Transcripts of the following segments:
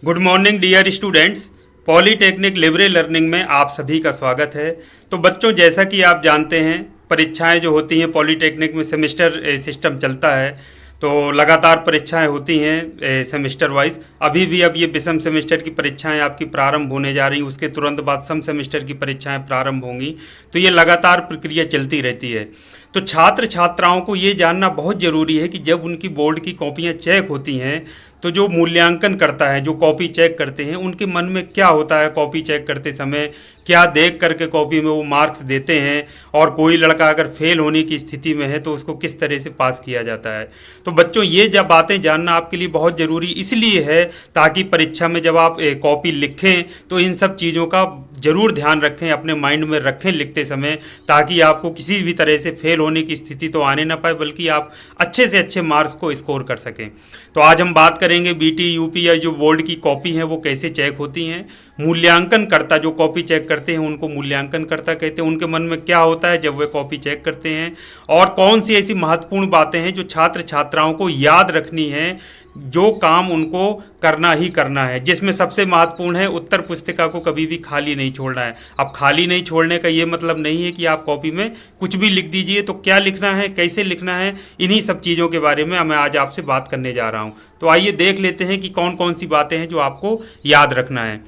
Good morning dear students. Polytechnic libre learning में आप सभी का स्वागत है। तो बच्चों, जैसा कि आप जानते हैं, परीक्षाएं जो होती हैं पॉलीटेक्निक में सेमेस्टर सिस्टम चलता है, तो लगातार परीक्षाएं होती हैं सेमेस्टर वाइज। अभी भी अब ये विषम सेमेस्टर की परीक्षाएं आपकी प्रारंभ होने जा रही हैं, उसके तुरंत बाद सम सेमेस्टर की परीक्षाएं प्रारंभ होंगी। तो ये लगातार प्रक्रिया चलती रहती है। तो छात्र छात्राओं को ये जानना बहुत ज़रूरी है कि जब उनकी बोर्ड की कॉपियाँ चेक होती हैं तो जो मूल्यांकन करता है, जो कॉपी चेक करते हैं, उनके मन में क्या होता है कॉपी चेक करते समय, क्या देख करके कॉपी में वो मार्क्स देते हैं, और कोई लड़का अगर फेल होने की स्थिति में है तो उसको किस तरह से पास किया जाता है। तो बच्चों, ये जब बातें जानना आपके लिए बहुत ज़रूरी इसलिए है ताकि परीक्षा में जब आप कॉपी लिखें तो इन सब चीज़ों का ज़रूर ध्यान रखें, अपने माइंड में रखें लिखते समय, ताकि आपको किसी भी तरह से फेल होने की स्थिति तो आने ना पाए, बल्कि आप अच्छे से अच्छे मार्क्स को स्कोर कर सकें। तो आज हम बात करेंगे बीटी यूपी या जो बोर्ड की कॉपी हैं वो कैसे चेक होती हैं। मूल्यांकन करता जो कॉपी चेक करते हैं उनको मूल्यांकन करता कहते हैं। उनके मन में क्या होता है जब वे कॉपी चेक करते हैं, और कौन सी ऐसी महत्वपूर्ण बातें हैं जो छात्र छात्राओं को याद रखनी है, जो काम उनको करना ही करना है। जिसमें सबसे महत्वपूर्ण है, उत्तर पुस्तिका को कभी भी खाली नहीं छोड़ना है। अब खाली नहीं छोड़ने का ये मतलब नहीं है कि आप कॉपी में कुछ भी लिख दीजिए। तो क्या लिखना है, कैसे लिखना है, इन्हीं सब चीज़ों के बारे में मैं आज आपसे बात करने जा रहा हूँ। तो आइए देख लेते हैं कि कौन कौन सी बातें हैं जो आपको याद रखना है।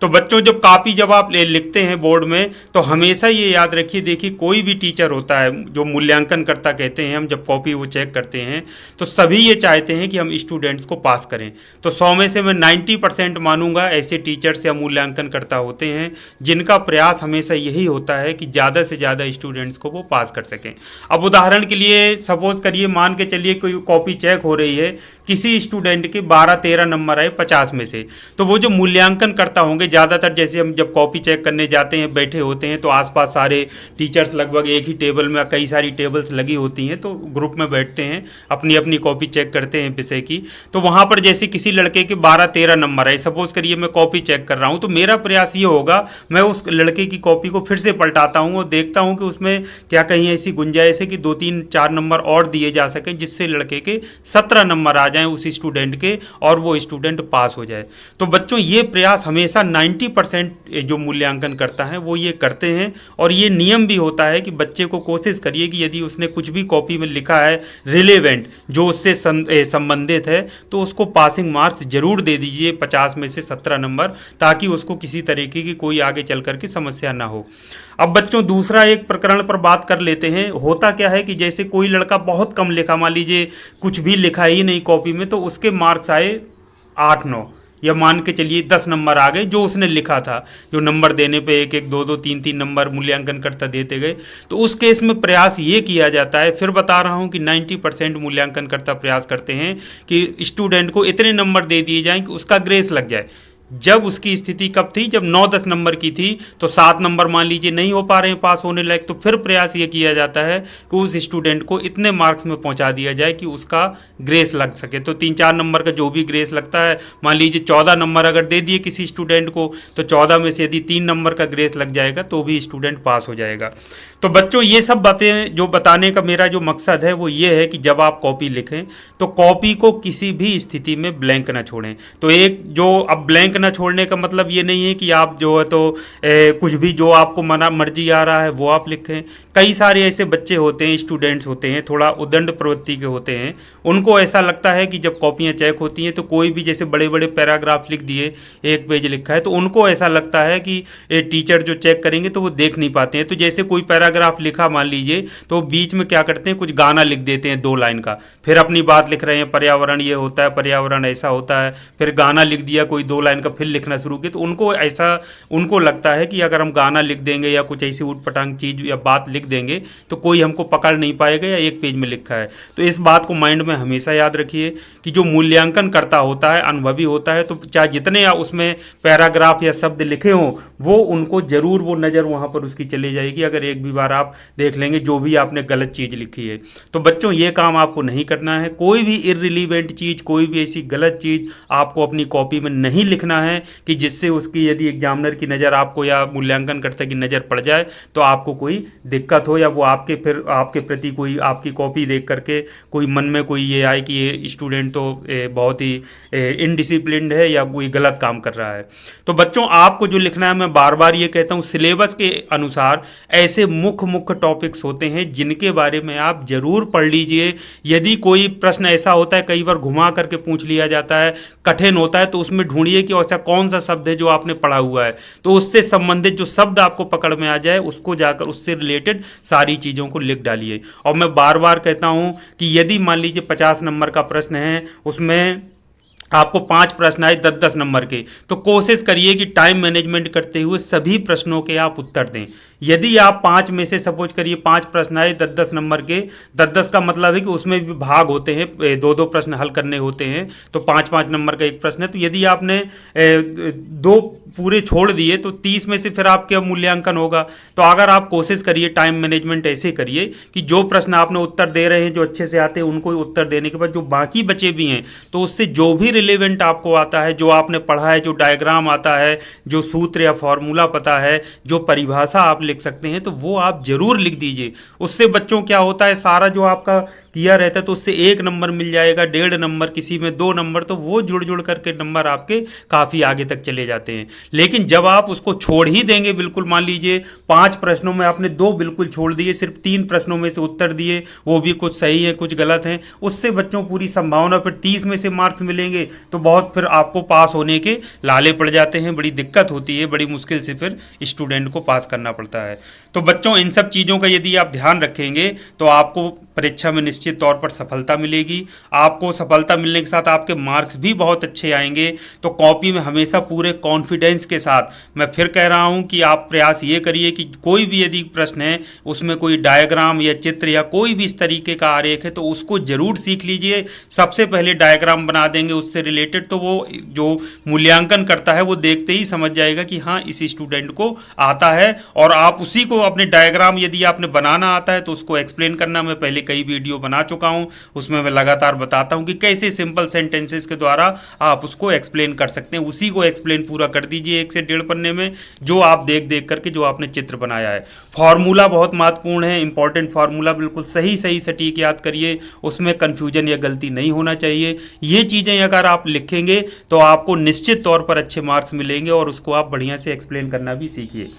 तो बच्चों, जब कॉपी जब आप लिखते हैं बोर्ड में, तो हमेशा ये याद रखिए, देखिए कोई भी टीचर होता है जो मूल्यांकन करता कहते हैं, हम जब कॉपी वो चेक करते हैं तो सभी ये चाहते हैं कि हम स्टूडेंट्स को पास करें। तो 100 में से मैं 90% मानूंगा ऐसे टीचर्स या मूल्यांकन करता होते हैं जिनका प्रयास हमेशा यही होता है कि ज़्यादा से ज़्यादा स्टूडेंट्स को वो पास कर सकें। अब उदाहरण के लिए सपोज करिए, मान के चलिए कोई कॉपी चेक हो रही है, किसी स्टूडेंट के 12-13 नंबर आए 50 में से, तो वो जो मूल्यांकन करता होंगे, ज़्यादातर जैसे हम जब कॉपी चेक करने जाते हैं, बैठे होते हैं, तो आसपास सारे टीचर्स लगभग एक ही टेबल में, कई सारी टेबल्स लगी होती हैं, तो ग्रुप में बैठते हैं, अपनी अपनी कॉपी चेक करते हैं विषय की। तो वहाँ पर जैसे किसी लड़के के 12-13 नंबर आए, सपोज करिए मैं कॉपी चेक कर रहा हूँ, तो मेरा प्रयास ये होगा, मैं उस लड़के की कॉपी को फिर से पलटाता हूँ और देखता हूँ कि उसमें क्या कहीं ऐसी गुंजाइश है कि 2-3-4 नंबर और दिए जा सकें, जिससे लड़के के 17 नंबर आ जाएं उस स्टूडेंट के, और वो स्टूडेंट पास हो जाए। तो बच्चों, ये प्रयास हमेशा 90% जो मूल्यांकन करता है वो ये करते हैं। और ये नियम भी होता है कि बच्चे को कोशिश करिए कि यदि उसने कुछ भी कॉपी में लिखा है रिलेवेंट, जो उससे संबंधित है, तो उसको पासिंग मार्क्स जरूर दे दीजिए, 50 में से 17 नंबर, ताकि उसको किसी तरीके की कोई आगे चल करके समस्या ना हो। अब बच्चों, दूसरा एक प्रकरण पर बात कर लेते हैं। होता क्या है कि जैसे कोई लड़का बहुत कम लिखा, मान लीजिए कुछ भी लिखा ही नहीं कॉपी में, तो उसके मार्क्स आए 8-9, या मान के चलिए 10 नंबर आ गए जो उसने लिखा था, जो नंबर देने पे 1-1, 2-2, 3-3 नंबर मूल्यांकन करता देते गए। तो उस केस में प्रयास ये किया जाता है, फिर बता रहा हूँ कि 90% मूल्यांकन करता प्रयास करते हैं कि स्टूडेंट को इतने नंबर दे दिए जाएं कि उसका ग्रेस लग जाए। जब उसकी स्थिति कब थी, जब 9-10 नंबर की थी, तो 7 नंबर मान लीजिए नहीं हो पा रहे हैं पास होने लायक, तो फिर प्रयास ये किया जाता है कि उस स्टूडेंट को इतने मार्क्स में पहुंचा दिया जाए कि उसका ग्रेस लग सके। तो 3-4 नंबर का जो भी ग्रेस लगता है, मान लीजिए 14 नंबर अगर दे दिए किसी स्टूडेंट को, तो 14 में से यदि 3 नंबर का ग्रेस लग जाएगा तो भी स्टूडेंट पास हो जाएगा। तो बच्चों, ये सब बातें जो बताने का मेरा जो मकसद है वो ये है कि जब आप कॉपी लिखें तो कॉपी को किसी भी स्थिति में ब्लैंक ना छोड़ें। तो एक जो अब ब्लैंक ना छोड़ने का मतलब ये नहीं है कि आप जो है तो कुछ भी जो आपको मना मर्जी आ रहा है वो आप लिखें। कई सारे ऐसे बच्चे होते हैं, स्टूडेंट्स होते हैं, थोड़ा उद्दंड प्रवृत्ति के होते हैं। उनको ऐसा लगता है कि जब कॉपियाँ चेक होती हैं तो कोई भी जैसे बड़े बड़े पैराग्राफ लिख दिए, 1 पेज लिखा है, तो उनको ऐसा लगता है कि टीचर जो चेक करेंगे तो वो देख नहीं पाते हैं। तो जैसे कोई पैराग्राफ लिखा मान लीजिए, तो बीच में क्या करते हैं, कुछ गाना लिख देते हैं 2 लाइन का, फिर अपनी बात लिख रहे हैं, पर्यावरण ये होता है, पर्यावरण ऐसा होता है, फिर गाना लिख दिया कोई 2 लाइन का, फिर लिखना शुरू किया। तो उनको लगता है कि अगर हम गाना लिख देंगे या कुछ ऐसी ऊटपटांग चीज़ या बात लिख देंगे तो कोई हमको पकड़ नहीं पाएगा, या 1 पेज में लिखा है। तो इस बात को माइंड में हमेशा याद रखिए कि जो मूल्यांकन करता होता है अनुभवी होता है, तो चाहे जितने उसमें पैराग्राफ या शब्द लिखे हों, वो उनको जरूर वो नज़र वहाँ पर उसकी चली जाएगी अगर एक भी बार आप देख लेंगे जो भी आपने गलत चीज़ लिखी है। तो बच्चों, ये काम आपको नहीं करना है। कोई भी इररिलीवेंट चीज़, कोई भी ऐसी गलत चीज़ आपको अपनी कॉपी में नहीं लिखना लिखना है कि जिससे उसकी यदि एग्जामिनर की नज़र आपको या मूल्यांकन करता की नज़र पड़ जाए तो आपको कोई दिक्कत हो, या वो आपके प्रति कोई आपकी कॉपी देख करके कोई मन में कोई ये आए कि ये स्टूडेंट तो बहुत ही इनडिसिप्लिन्ड है या कोई गलत काम कर रहा है। तो बच्चों आपको जो लिखना है, मैं बार बार ये कहता हूँ, सिलेबस के अनुसार ऐसे मुख्य टॉपिक्स होते हैं जिनके बारे में आप जरूर पढ़ लीजिए। यदि कोई प्रश्न ऐसा होता है, कई बार घुमा करके पूछ लिया जाता है, कठिन होता है, तो उसमें ढूंढिए कि ऐसा कौन सा शब्द है जो आपने पढ़ा हुआ है, तो उससे संबंधित जो शब्द आपको पकड़ में आ जाए उसको जाकर उससे रिलेटेड सारी चीज़ों को लिख डालिए। और मैं बार बार कहता हूं कि यदि मान लीजिए 50 नंबर का प्रश्न है, उसमें आपको 5 प्रश्न आए 10-10 नंबर के, तो कोशिश करिए कि टाइम मैनेजमेंट करते हुए सभी प्रश्नों के आप उत्तर दें। यदि आप 5 में से सपोज करिए 5 प्रश्न आए 10-10 नंबर के, 10-10 का मतलब है कि उसमें भी भाग होते हैं, 2-2 प्रश्न हल करने होते हैं, तो 5-5 नंबर का एक प्रश्न है। तो यदि आपने 2 पूरे छोड़ दिए तो 30 में से फिर आपके मूल्यांकन होगा। तो अगर आप कोशिश करिए, टाइम मैनेजमेंट ऐसे करिए कि जो प्रश्न आपने उत्तर दे रहे हैं, जो अच्छे से आते हैं, उनको उत्तर देने के बाद जो बाकी बचे भी हैं, तो उससे जो भी रिलेवेंट आपको आता है, जो आपने पढ़ा है, जो डायग्राम आता है, जो सूत्र या फॉर्मूला पता है, जो परिभाषा आप लिख सकते हैं, तो वो आप जरूर लिख दीजिए। उससे बच्चों क्या होता है, सारा जो आपका किया रहता है तो उससे 1 नंबर मिल जाएगा, 1.5 नंबर, किसी में 2 नंबर, तो वो जुड़ जुड़ करके नंबर आपके काफ़ी आगे तक चले जाते हैं। लेकिन जब आप उसको छोड़ ही देंगे बिल्कुल, मान लीजिए 5 प्रश्नों में आपने 2 बिल्कुल छोड़ दिए, सिर्फ 3 प्रश्नों में से उत्तर दिए, वो भी कुछ सही है कुछ गलत हैं, उससे बच्चों पूरी संभावना, फिर 30 में से मार्क्स मिलेंगे तो बहुत फिर आपको पास होने के लाले पड़ जाते हैं, बड़ी दिक्कत होती है, बड़ी मुश्किल से फिर स्टूडेंट को पास करना पड़ता है। तो बच्चों इन सब चीज़ों का यदि आप ध्यान रखेंगे तो आपको परीक्षा में निश्चित तौर पर सफलता मिलेगी। आपको सफलता मिलने के साथ आपके मार्क्स भी बहुत अच्छे आएंगे। तो कॉपी में हमेशा पूरे कॉन्फिडेंस के साथ, मैं फिर कह रहा हूं कि आप प्रयास ये करिए कि कोई भी यदि प्रश्न है उसमें कोई डायग्राम या चित्र या कोई भी इस तरीके का आरेख है तो उसको जरूर सीख लीजिए। सबसे पहले डायग्राम बना देंगे उससे रिलेटेड, तो वो जो मूल्यांकन करता है वो देखते ही समझ जाएगा कि हाँ इस स्टूडेंट को आता है। और आप उसी को अपने डायग्राम यदि आपने बनाना आता है तो उसको एक्सप्लेन करना, मैं पहले कई वीडियो बना चुका हूं, उसमें मैं लगातार बताता हूं कि कैसे सिंपल सेंटेंसेस के द्वारा आप उसको एक्सप्लेन कर सकते हैं। उसी को एक्सप्लेन पूरा कर दीजिए 1 से 1.5 पन्ने में, जो आप देख देख करके जो आपने चित्र बनाया है। फार्मूला बहुत महत्वपूर्ण है, इंपॉर्टेंट फार्मूला बिल्कुल सही सही सटीक याद करिए, उसमें कन्फ्यूजन या गलती नहीं होना चाहिए। ये चीज़ें अगर आप लिखेंगे तो आपको निश्चित तौर पर अच्छे मार्क्स मिलेंगे और उसको आप बढ़िया से एक्सप्लेन करना भी सीखिए।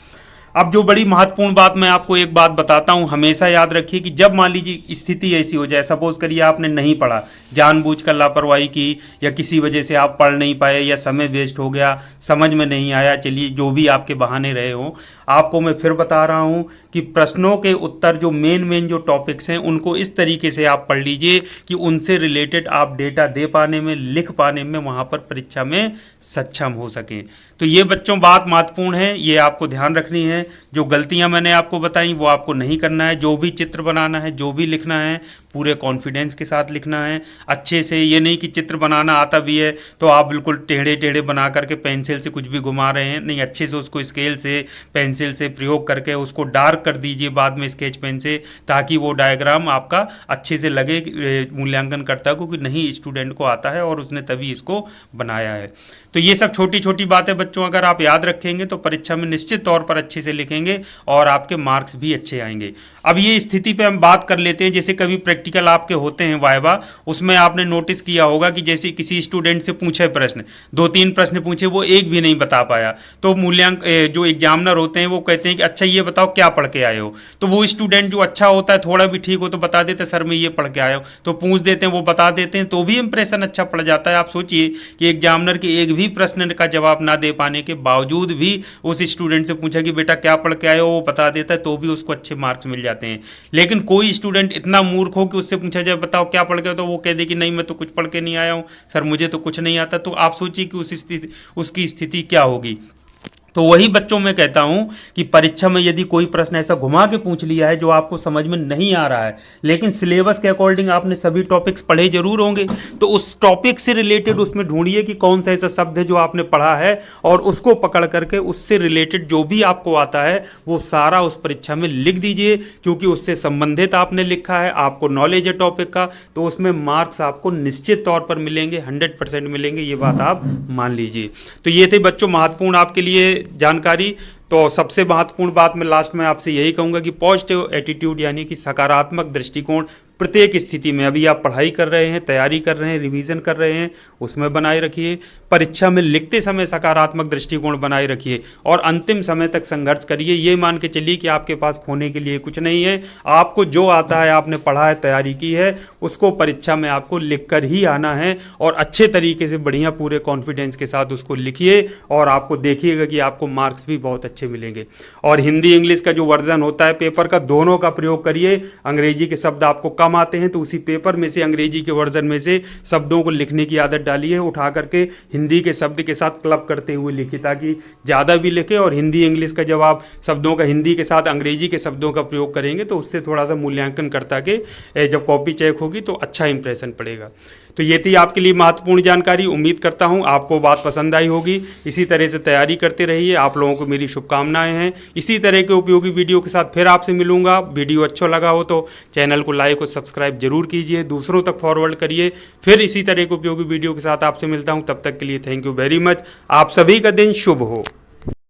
अब जो बड़ी महत्वपूर्ण बात, मैं आपको एक बात बताता हूं, हमेशा याद रखिए कि जब मान लीजिए स्थिति ऐसी हो जाए, सपोज करिए आपने नहीं पढ़ा, जानबूझकर लापरवाही की या किसी वजह से आप पढ़ नहीं पाए या समय वेस्ट हो गया, समझ में नहीं आया, चलिए जो भी आपके बहाने रहे हों, आपको मैं फिर बता रहा हूं कि प्रश्नों के उत्तर जो मेन जो टॉपिक्स हैं उनको इस तरीके से आप पढ़ लीजिए कि उनसे रिलेटेड आप डेटा दे पाने में, लिख पाने में वहाँ पर परीक्षा में सक्षम हो सकें। तो ये बच्चों बात महत्वपूर्ण है, ये आपको ध्यान रखनी है। जो गलतियां मैंने आपको बताई वो आपको नहीं करना है। जो भी चित्र बनाना है, जो भी लिखना है, पूरे कॉन्फिडेंस के साथ लिखना है, अच्छे से। ये नहीं कि चित्र बनाना आता भी है तो आप बिल्कुल टेढ़े टेढ़े बना करके पेंसिल से कुछ भी घुमा रहे हैं, नहीं, अच्छे से उसको स्केल से, पेंसिल से प्रयोग करके उसको डार्क कर दीजिए बाद में स्केच पेन से, ताकि वो डायग्राम आपका अच्छे से लगे मूल्यांकन करता को कि नहीं स्टूडेंट को आता है और उसने तभी इसको बनाया है। तो ये सब छोटी छोटी बातें बच्चों अगर आप याद रखेंगे तो परीक्षा में निश्चित तौर पर अच्छे से लिखेंगे और आपके मार्क्स भी अच्छे आएंगे। अब ये स्थिति पे हम बात कर लेते हैं, जैसे कभी प्रैक्टिकल आपके होते हैं वाइवा, उसमें आपने नोटिस किया होगा कि जैसे किसी स्टूडेंट से पूछे प्रश्न, 2-3 प्रश्न पूछे, वो एक भी नहीं बता पाया, तो जो एग्जामिनर होते हैं वो कहते हैं कि अच्छा ये बताओ क्या पढ़ के आए हो। तो वो स्टूडेंट जो अच्छा होता है, थोड़ा भी ठीक हो तो बता देते सर मैं ये पढ़ के आया हूँ, तो पूछ देते हैं, वो बता देते हैं, तो भी इंप्रेशन अच्छा पड़ जाता है। आप सोचिए कि एग्जामिनर के एक भी प्रश्न का जवाब ना दे पाने के बावजूद भी उस स्टूडेंट से पूछा कि बेटा क्या पढ़ के आए हो, वो बता देता है, तो भी उसको अच्छे मार्क्स मिल जाते हैं। लेकिन कोई स्टूडेंट इतना मूर्ख हो कि उससे पूछा जाए बताओ क्या पढ़ के, तो वो कह दे कि नहीं मैं तो कुछ पढ़ के नहीं आया हूँ सर, मुझे तो कुछ नहीं आता, तो आप सोचिए कि उसकी स्थिति क्या होगी। तो वही बच्चों में कहता हूं कि परीक्षा में यदि कोई प्रश्न ऐसा घुमा के पूछ लिया है जो आपको समझ में नहीं आ रहा है, लेकिन सिलेबस के अकॉर्डिंग आपने सभी टॉपिक्स पढ़े जरूर होंगे, तो उस टॉपिक से रिलेटेड उसमें ढूंढिए कि कौन सा ऐसा शब्द है जो आपने पढ़ा है, और उसको पकड़ करके उससे रिलेटेड जो भी आपको आता है वो सारा उस परीक्षा में लिख दीजिए, क्योंकि उससे संबंधित आपने लिखा है, आपको नॉलेज है टॉपिक का, तो उसमें मार्क्स आपको निश्चित तौर पर मिलेंगे, 100% मिलेंगे, ये बात आप मान लीजिए। तो ये थे बच्चों महत्वपूर्ण आपके लिए जानकारी। तो सबसे महत्वपूर्ण बात मैं लास्ट में आपसे यही कहूँगा कि पॉजिटिव एटीट्यूड यानी कि सकारात्मक दृष्टिकोण प्रत्येक स्थिति में, अभी आप पढ़ाई कर रहे हैं, तैयारी कर रहे हैं, रिवीजन कर रहे हैं, उसमें बनाए रखिए। परीक्षा में लिखते समय सकारात्मक दृष्टिकोण बनाए रखिए और अंतिम समय तक संघर्ष करिए। ये मान के चलिए कि आपके पास खोने के लिए कुछ नहीं है, आपको जो आता है, आपने पढ़ा है, तैयारी की है, उसको परीक्षा में आपको लिख कर ही आना है और अच्छे तरीके से बढ़िया पूरे कॉन्फिडेंस के साथ उसको लिखिए और आपको देखिएगा कि आपको मार्क्स भी बहुत अच्छे मिलेंगे। और हिंदी इंग्लिश का जो वर्जन होता है पेपर का, दोनों का प्रयोग करिए। अंग्रेजी के शब्द आपको कम आते हैं तो उसी पेपर में से अंग्रेजी के वर्जन में से शब्दों को लिखने की आदत डालिए, उठा करके हिंदी के शब्द के साथ क्लब करते हुए लिखिए, ताकि ज़्यादा भी लिखे। और हिंदी इंग्लिश का जब आप शब्दों का हिंदी के साथ अंग्रेजी के शब्दों का प्रयोग करेंगे तो उससे थोड़ा सा मूल्यांकन करता के जब कॉपी चेक होगी तो अच्छा इंप्रेशन पड़ेगा। तो ये थी आपके लिए महत्वपूर्ण जानकारी। उम्मीद करता हूँ आपको बात पसंद आई होगी। इसी तरह से तैयारी करते रहिए। आप लोगों को मेरी शुभकामनाएं हैं। इसी तरह के उपयोगी वीडियो के साथ फिर आपसे मिलूंगा। वीडियो अच्छा लगा हो तो चैनल को लाइक और सब्सक्राइब जरूर कीजिए, दूसरों तक फॉरवर्ड करिए। फिर इसी तरह के उपयोगी वीडियो के साथ आपसे मिलता हूँ। तब तक के लिए थैंक यू वेरी मच। आप सभी का दिन शुभ हो।